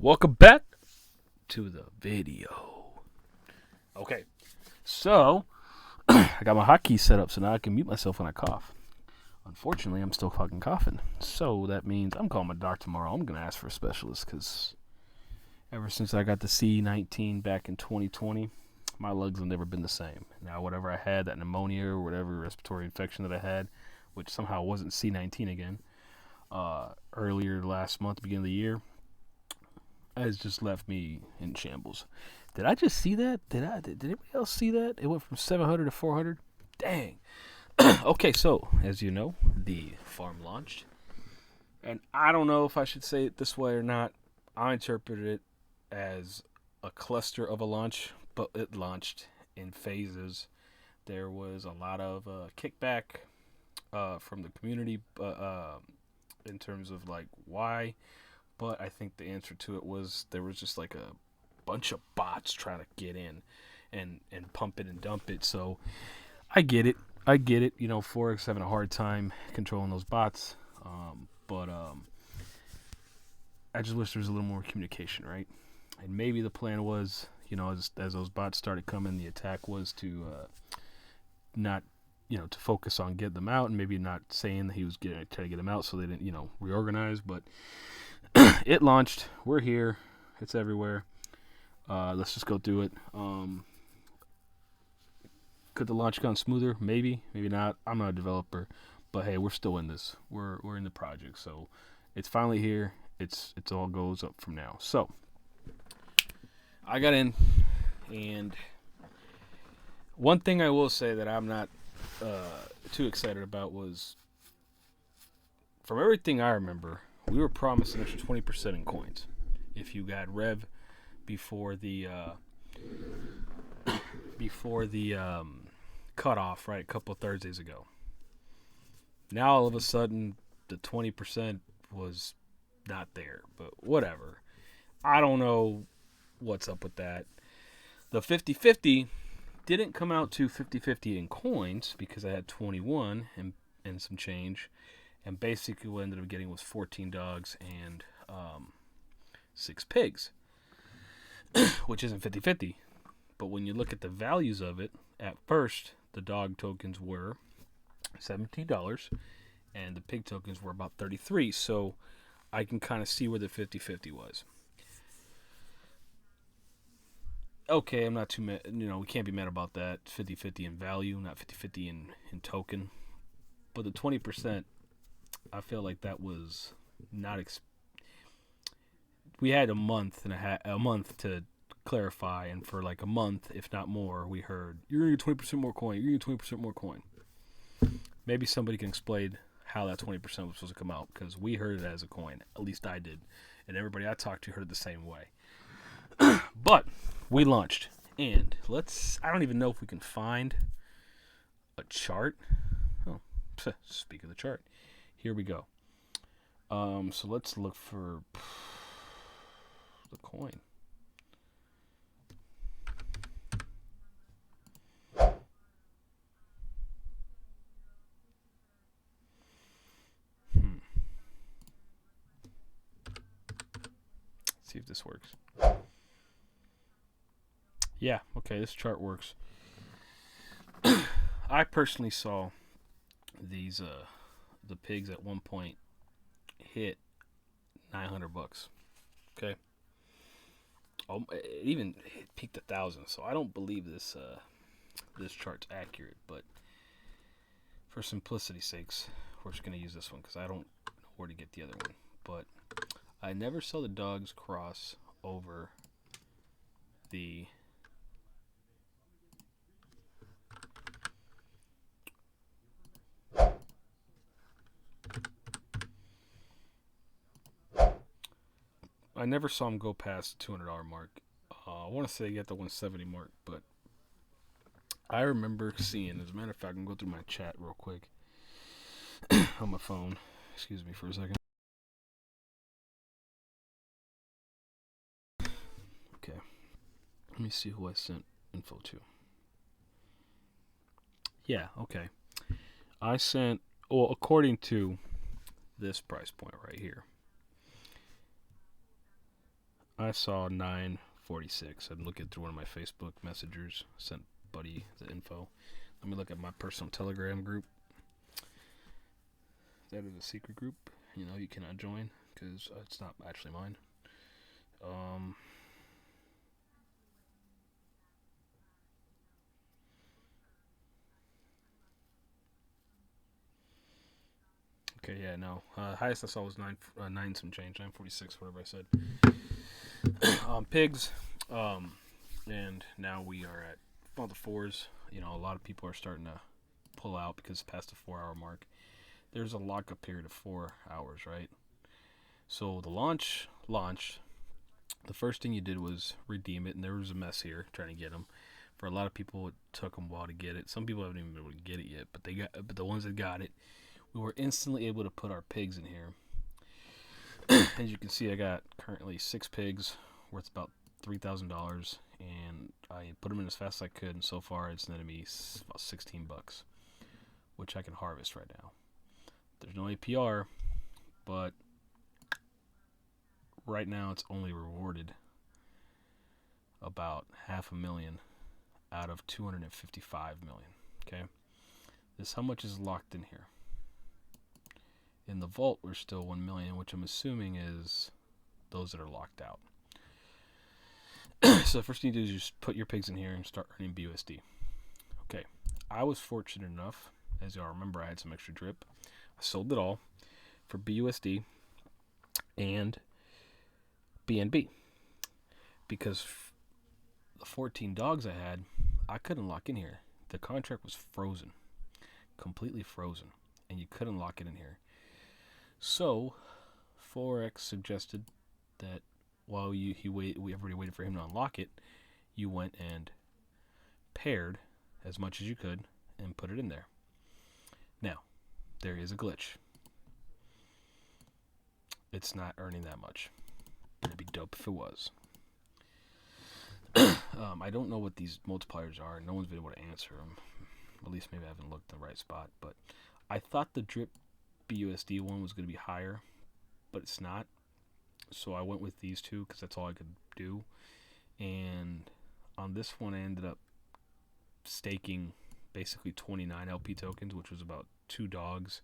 Welcome back to the video. Okay, so I got my hotkey set up so now I can mute myself when I cough. Unfortunately, I'm still fucking coughing. So that means I'm calling my doctor tomorrow. I'm going to ask for a specialist because ever since I got the C19 back in 2020, my lungs have never been the same. Now, whatever I had, that pneumonia or whatever respiratory infection that I had, which somehow wasn't C19 again, earlier last month, beginning of the year, has just left me in shambles. Did I just see that? Did anybody else see that? It went from 700 to 400. Dang. Okay, so as you know, the farm launched, and I don't know if I should say it this way or not. I interpreted it as a cluster of a launch, but it launched in phases. There was a lot of kickback from the community in terms of like why. But I think the answer to it was there was just like a bunch of bots trying to get in and pump it and dump it. So I get it. You know, Forex having a hard time controlling those bots. But I just wish there was a little more communication, right? And maybe the plan was, you know, as those bots started coming, the attack was to not, you know, to focus on getting them out and maybe not saying that he was trying to get them out so they didn't, you know, reorganize. But it launched. We're here. It's everywhere. Let's just go do it. Could the launch gone smoother? Maybe. Maybe not. I'm not a developer, but hey, we're still in this. We're in the project, so it's finally here. It's all goes up from now. So I got in, and one thing I will say that I'm not too excited about was, from everything I remember, we were promised an extra 20% in coins if you got Rev before the cutoff, right? A couple of Thursdays ago. Now all of a sudden the 20% was not there, but whatever. I don't know what's up with that. The 50-50 didn't come out to 50-50 in coins because I had 21 and some change. And basically what I ended up getting was 14 dogs and 6 pigs, which isn't 50-50. But when you look at the values of it, at first, the dog tokens were $17, and the pig tokens were about 33. So I can kind of see where the 50-50 was. Okay, I'm not too mad. You know, we can't be mad about that. 50-50 in value, not 50-50 in token. But the 20%, I feel like that was not. We had a month to clarify, and for like a month, if not more, we heard you're gonna get 20% more coin. You're gonna get 20% more coin. Maybe somebody can explain how that 20% was supposed to come out, because we heard it as a coin. At least I did, and everybody I talked to heard it the same way. But we launched, and I don't even know if we can find a chart. Oh, speak of the chart. Here we go. So let's look for the coin. See if this works. Yeah, okay, this chart works. I personally saw these the pigs at one point hit $900. Okay. It even peaked 1,000. So I don't believe this chart's accurate, but for simplicity's sakes, we're just gonna use this one because I don't know where to get the other one. But I never saw the dogs cross over the I never saw him go past the $200 mark. I want to say get the 170 mark, but I remember seeing, as a matter of fact, I'm going to go through my chat real quick on my phone. Excuse me for a second. Okay. Let me see who I sent info to. Yeah, okay. I sent, well, according to this price point right here, I saw 9:46. I'm looking through one of my Facebook messengers. Sent buddy the info. Let me look at my personal Telegram group. That is a secret group. You know, you cannot join because it's not actually mine. Okay, yeah, no. Highest I saw was 9 some change, 9:46, whatever I said. Pigs, and now we are at the fours. You know, a lot of people are starting to pull out because past the 4 hour mark. There's a lockup period of 4 hours, right? So the launch, the first thing you did was redeem it, and there was a mess here trying to get them. For a lot of people, it took them a while to get it. Some people haven't even been able to get it yet, but the ones that got it, we were instantly able to put our pigs in here. As you can see, I got currently 6 pigs worth about $3,000, and I put them in as fast as I could, and so far it's netted me about $16, which I can harvest right now. There's no APR, but right now it's only rewarded about $500,000 out of 255 million. Okay, this how much is locked in here. In the vault, we're still 1 million, which I'm assuming is those that are locked out. So the first thing you do is just put your pigs in here and start earning BUSD. Okay, I was fortunate enough, as y'all remember, I had some extra drip. I sold it all for BUSD and BNB because the 14 dogs I had, I couldn't lock in here. The contract was frozen, completely frozen, and you couldn't lock it in here. So Forex suggested that while everybody waited for him to unlock it, you went and paired as much as you could and put it in there. Now, there is a glitch. It's not earning that much. It'd be dope if it was. I don't know what these multipliers are. No one's been able to answer them. At least maybe I haven't looked in the right spot. But I thought the drip BUSD one was going to be higher, but it's not. So I went with these two because that's all I could do. And on this one, I ended up staking basically 29 LP tokens, which was about 2 dogs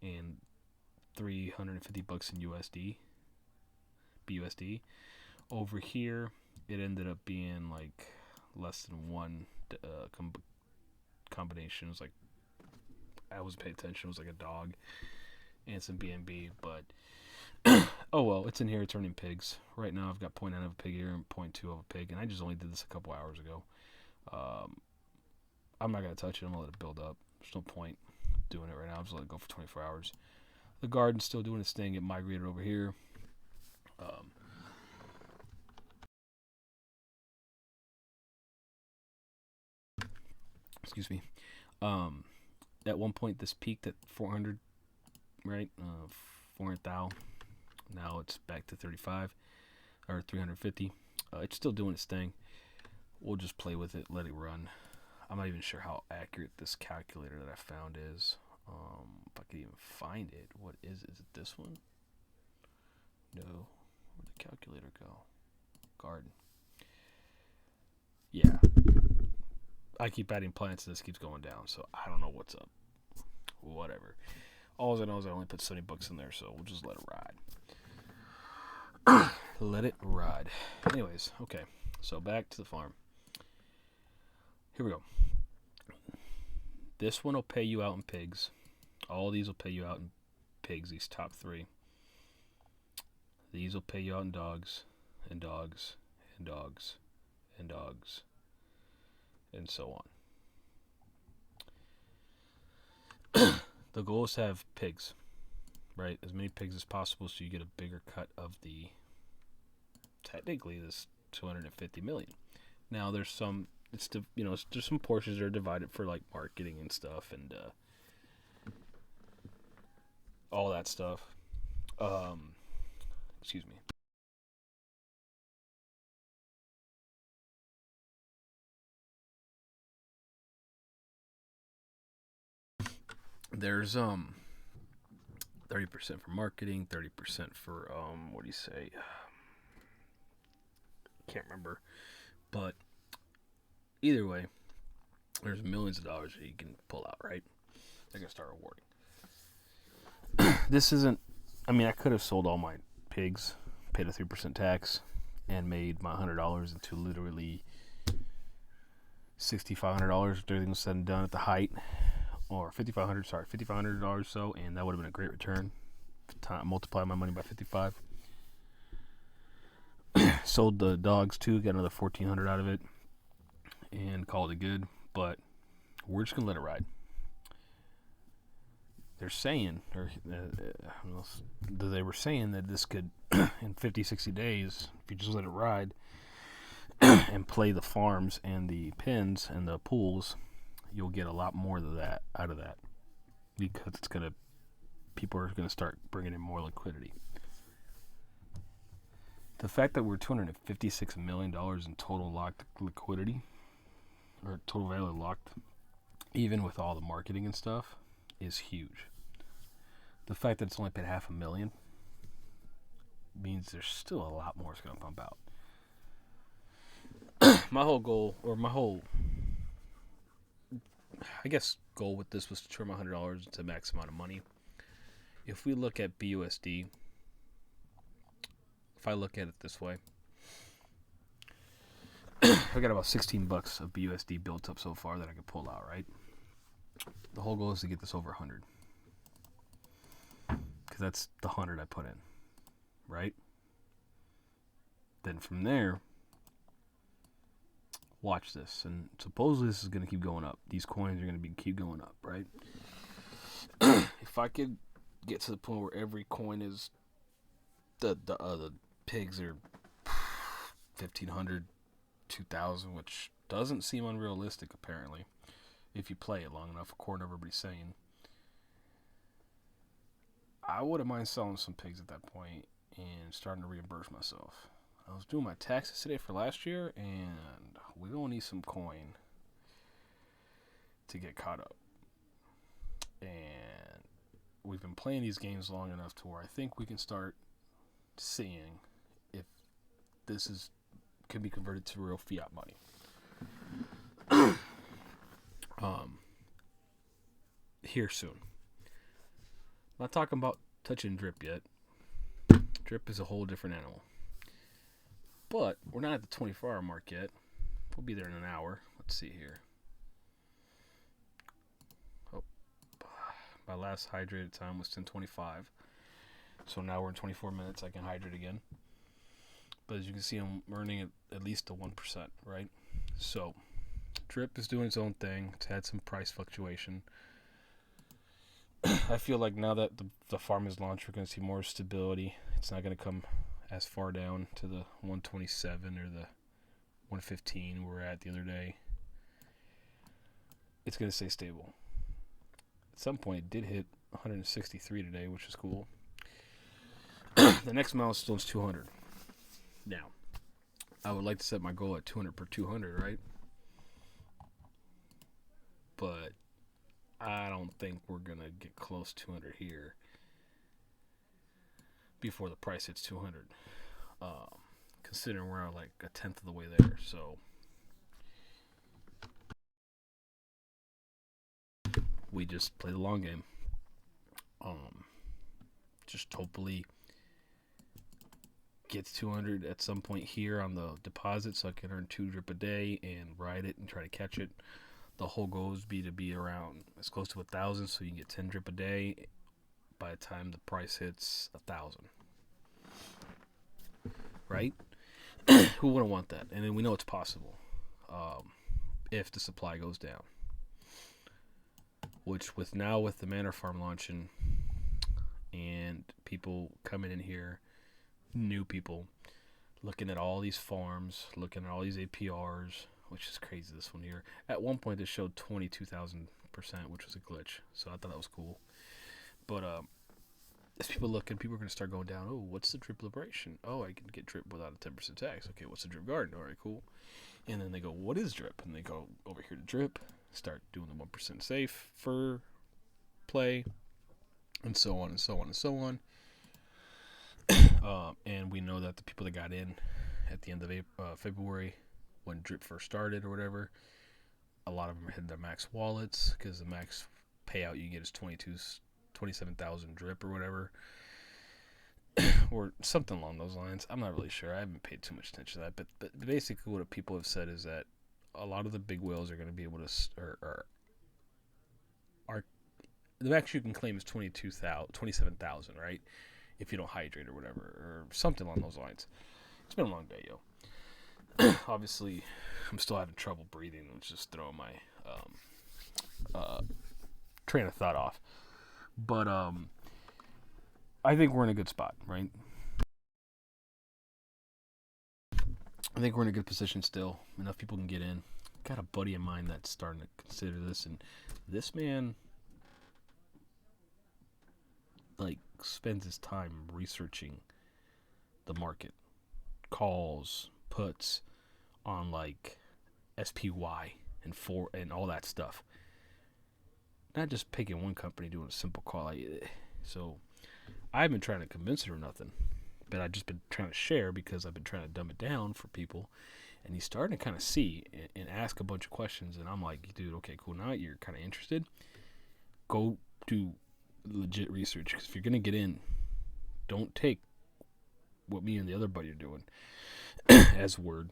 and $350 in BUSD. Over here, it ended up being like less than one combination. It was like, I wasn't paying attention. It was like a dog and some BNB, but oh well, it's in here. It's earning pigs. Right now, I've got 0.9 of a pig here and 0.2 of a pig, and I just only did this a couple hours ago. I'm not going to touch it. I'm going to let it build up. There's no point doing it right now. I'm just letting it go for 24 hours. The garden's still doing its thing. It migrated over here. Excuse me. At one point, this peaked at 400, right? 400 thou. Now it's back to 35 or 350. It's still doing its thing. We'll just play with it, let it run. I'm not even sure how accurate this calculator that I found is. If I could even find it. What is it? Is it this one? No. Where'd the calculator go? Garden. Yeah. I keep adding plants and this keeps going down, so I don't know what's up. Whatever. All I know is I only put $70 in there, so we'll just let it ride. Let it ride. Anyways, okay. So back to the farm. Here we go. This one will pay you out in pigs. All these will pay you out in pigs, these top 3. These will pay you out in dogs, and dogs, and dogs, and dogs, and so on. The goal is to have pigs, right? As many pigs as possible so you get a bigger cut of the, technically, this 250 million. Now, there's some, there's some portions that are divided for, like, marketing and stuff and all that stuff. Excuse me. There's 30% for marketing, 30% for what do you say? can't remember. But either way, there's millions of dollars that you can pull out, right? They're going to start rewarding. This isn't, I mean, I could have sold all my pigs, paid a 3% tax, and made my $100 into literally $6,500 if everything was said and done at the height, or $5,500 so, and that would have been a great return. Multiply my money by 55. Sold the dogs too, got another $1,400 out of it, and called it good. But we're just gonna let it ride. They're saying, they were saying that this could, in 50, 60 days, if you just let it ride and play the farms and the pins and the pools, you'll get a lot more of that out of that, because people are gonna start bringing in more liquidity. The fact that we're $256 million in total locked liquidity, or total value locked, even with all the marketing and stuff, is huge. The fact that it's only paid $500,000 means there's still a lot more that's going to pump out. My whole goal, or my whole, I guess, goal with this was to turn my $100 into max amount of money. If we look at BUSD, if I look at it this way, I got about $16 of BUSD built up so far that I could pull out, right? The whole goal is to get this over 100. Because that's the 100 I put in, right? Then from there, watch this. And supposedly this is going to keep going up. These coins are going to keep going up, right? If I could get to the point where every coin is, the pigs are 1,500, 2,000, which doesn't seem unrealistic apparently, if you play it long enough, according to everybody's saying. I wouldn't mind selling some pigs at that point and starting to reimburse myself. I was doing my taxes today for last year, and we're going to need some coin to get caught up. And we've been playing these games long enough to where I think we can start seeing if this can be converted to real fiat money. Here soon. Not talking about touching drip yet. Drip is a whole different animal. But we're not at the 24-hour mark yet. We'll be there in an hour. Let's see here. Oh, my last hydrated time was 10:25. So now we're in 24 minutes. I can hydrate again. But as you can see, I'm earning at least a 1%, right? So drip is doing its own thing. It's had some price fluctuation. I feel like now that the farm is launched, we're going to see more stability. It's not going to come as far down to the 127 or the 115 we were at the other day. It's going to stay stable. At some point, it did hit 163 today, which is cool. The next milestone is 200. Now, I would like to set my goal at 200 per 200, right? But I don't think we're going to get close to 200 here before the price hits 200. Considering we're like a tenth of the way there. So we just play the long game. Just hopefully gets 200 at some point here on the deposit so I can earn 2 drip a day and ride it and try to catch it. The whole goal is to be around as close to 1,000 so you can get 10 drip a day by the time the price hits 1,000. Right? Who wouldn't want that? And then we know it's possible if the supply goes down. Which with the Manor Farm launching and people coming in here, new people, looking at all these farms, looking at all these APRs, which is crazy this one here. At one point, this showed 22,000%, which was a glitch. So I thought that was cool. But as people looking, people are going to start going down. Oh, what's the drip liberation? Oh, I can get drip without a 10% tax. Okay, what's the drip garden? All right, cool. And then they go, what is drip? And they go over here to drip, start doing the 1% safe for play, and so on and so on and so on. And we know that the people that got in at the end of February when drip first started or whatever. A lot of them had their max wallets because the max payout you get is 27,000 drip or whatever, or something along those lines. I'm not really sure. I haven't paid too much attention to that, but basically what people have said is that a lot of the big whales are going to be able to, are the max you can claim is 27,000, right? If you don't hydrate or whatever, or something along those lines. It's been a long day, yo. Obviously, I'm still having trouble breathing. I'm just throwing my train of thought off. But I think we're in a good spot, right? I think we're in a good position still. Enough people can get in. Got a buddy of mine that's starting to consider this, and this man like spends his time researching the market, calls, puts on like SPY and all that stuff. Not just picking one company doing a simple call. So I haven't been trying to convince her or nothing, but I've just been trying to share because I've been trying to dumb it down for people. And he's starting to kind of see and ask a bunch of questions. And I'm like, dude, okay, cool. Now you're kind of interested. Go do legit research. Because if you're going to get in, don't take what me and the other buddy are doing as word.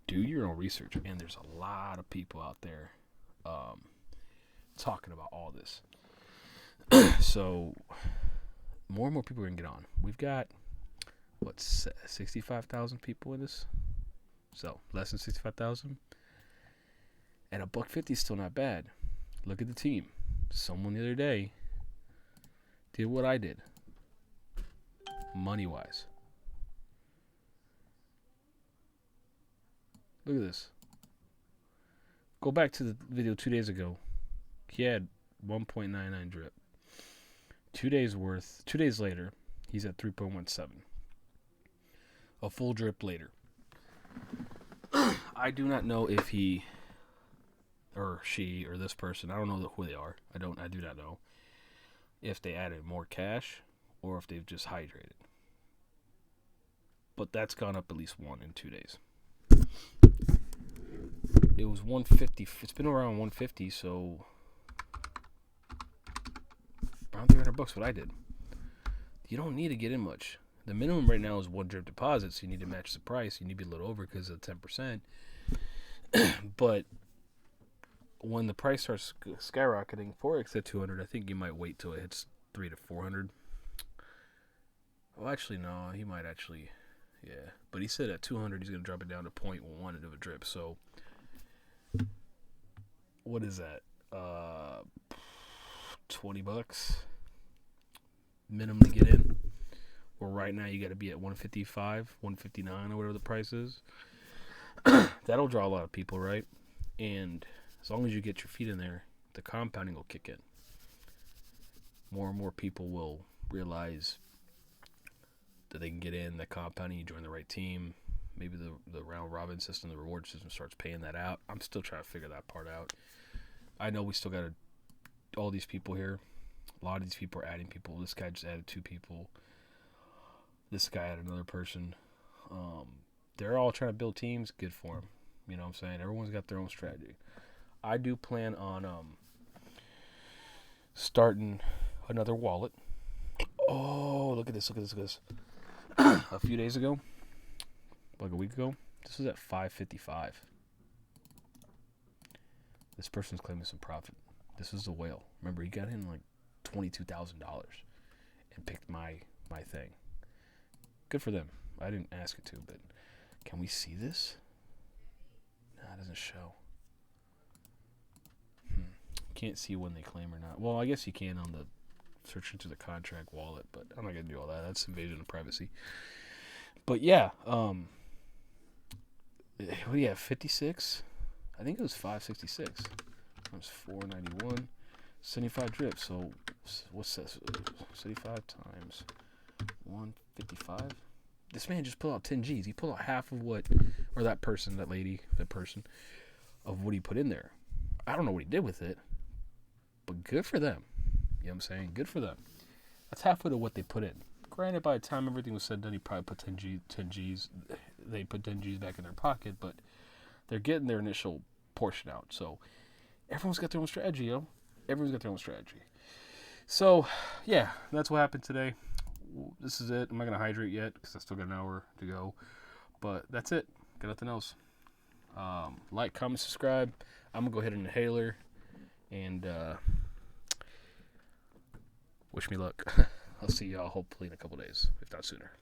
Do your own research. And there's a lot of people out there talking about all this. So more and more people are going to get on. We've got, 65,000 people in this? So less than 65,000. And $1.50 is still not bad. Look at the team. Someone the other day did what I did, money wise. Look at this. Go back to the video 2 days ago. He had 1.99 drip. 2 days later, he's at 3.17. A full drip later. I do not know if he or she or this person, I don't know who they are. I do not know if they added more cash or if they've just hydrated. But that's gone up at least one in 2 days. It was 150. It's been around 150, so around $300 what I did. You don't need to get in much. The minimum right now is one drip deposit, so you need to match the price. You need to be a little over because of the 10%. But when the price starts skyrocketing, Forex at 200, I think you might wait till it hits 300 to 400. Well, actually, no, he might actually, yeah. But he said at 200, he's going to drop it down to 0.1 of a drip. So, what is that? $20 minimum to get in. Or right now, you got to be at 155, 159, or whatever the price is. That'll draw a lot of people, right? And as long as you get your feet in there, the compounding will kick in. More and more people will realize that they can get in, that compounding, you join the right team. Maybe the round robin system, the reward system starts paying that out. I'm still trying to figure that part out. I know we still got all these people here. A lot of these people are adding people. This guy just added 2 people. This guy added another person. They're all trying to build teams. Good for them. You know what I'm saying? Everyone's got their own strategy. I do plan on starting another wallet. Oh, look at this. A few days ago, like a week ago, this was at 555. This person's claiming some profit. This was the whale. Remember, he got in like $22,000 and picked my thing. Good for them. I didn't ask it to, but can we see this? Nah, it doesn't show. Can't see when they claim or not. Well, I guess you can on the search into the contract wallet, but I'm not gonna do all that. That's invasion of privacy. But yeah, what do you have? 56? I think it was 566. That was 491. 75 drips. So what's this? 75 times 155. This man just pulled out 10 G's. He pulled out half of what, or that person, of what he put in there. I don't know what he did with it, but good for them. You know what I'm saying? Good for them. That's halfway to what they put in. Granted, by the time everything was said and done, he probably put 10 G's. they put 10 G's back in their pocket, but they're getting their initial portion out. So everyone's got their own strategy, yo. Everyone's got their own strategy. So, yeah, that's what happened today. This is it. I'm not going to hydrate yet because I still got an hour to go. But that's it. Got nothing else. Like, comment, subscribe. I'm going to go hit an inhaler and wish me luck. I'll see y'all hopefully in a couple days, if not sooner.